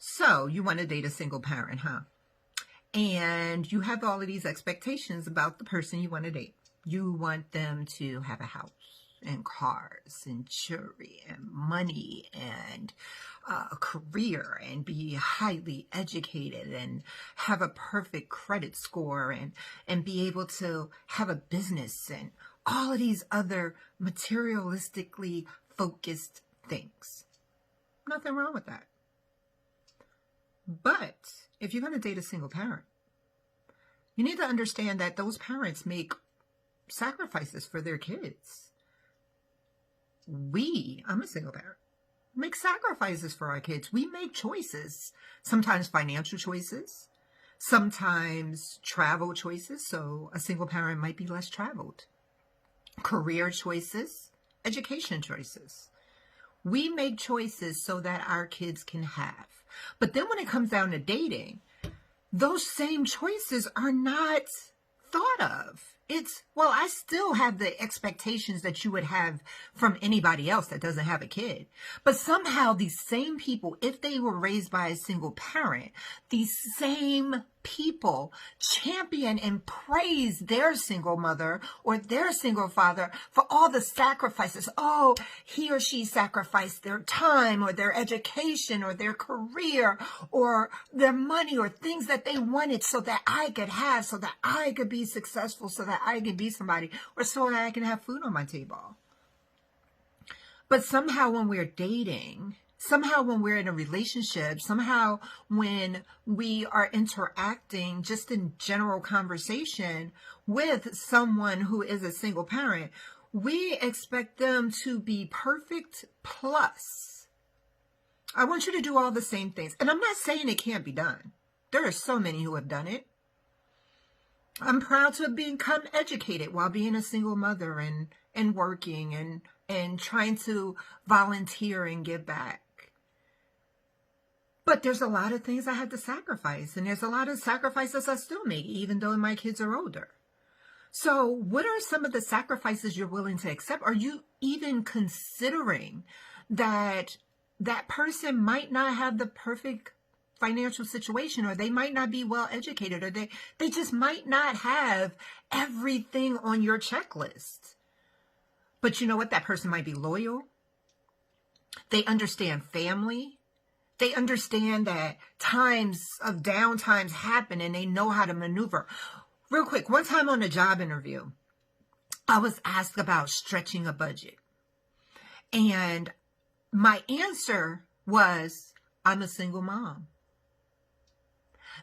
So you want to date a single parent, huh? And you have all of these expectations about the person you want to date. You want them to have a house and cars and jewelry and money and a career and be highly educated and have a perfect credit score and be able to have a business and all of these other materialistically focused things. Nothing wrong with that. But if you're going to date a single parent, you need to understand that those parents make sacrifices for their kids. I'm a single parent, make sacrifices for our kids. We make choices, sometimes financial choices, sometimes travel choices. So a single parent might be less traveled. Career choices, education choices. We make choices so that our kids can have. But then when it comes down to dating, those same choices are not thought of. It's, well, I still have the expectations that you would have from anybody else that doesn't have a kid. But somehow these same people, if they were raised by a single parent, these same people champion and praise their single mother or their single father for all the sacrifices. Oh, he or she sacrificed their time or their education or their career or their money or things that they wanted so that I could have, so that I could be successful, so that I could be somebody, or so that I can have food on my table. But somehow when we're dating, somehow when we're in a relationship, somehow when we are interacting just in general conversation with someone who is a single parent, we expect them to be perfect plus. I want you to do all the same things. And I'm not saying it can't be done. There are so many who have done it. I'm proud to have become educated while being a single mother and working and trying to volunteer and give back. But there's a lot of things I had to sacrifice, and there's a lot of sacrifices I still make, even though my kids are older. So what are some of the sacrifices you're willing to accept? Are you even considering that that person might not have the perfect financial situation, or they might not be well educated, or they just might not have everything on your checklist? But you know what? That person might be loyal. They understand family. They understand that times of downtimes happen and they know how to maneuver. Real quick, one time on a job interview, I was asked about stretching a budget. And my answer was, I'm a single mom.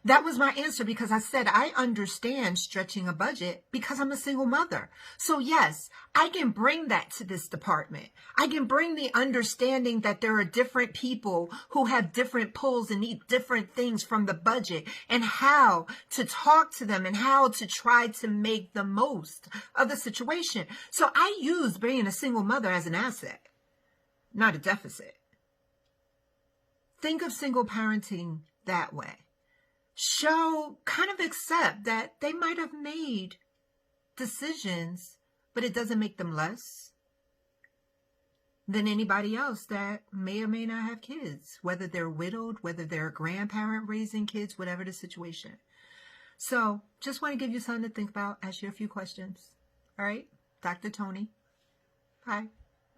That was my answer because I said, I understand stretching a budget because I'm a single mother. So yes, I can bring that to this department. I can bring the understanding that there are different people who have different pulls and need different things from the budget, and how to talk to them and how to try to make the most of the situation. So I use being a single mother as an asset, not a deficit. Think of single parenting that way. Kind of accept that they might have made decisions, but it doesn't make them less than anybody else that may or may not have kids, whether they're widowed, whether they're a grandparent raising kids, whatever the situation. So just want to give you something to think about, ask you a few questions. All right, Dr. Toni. Bye.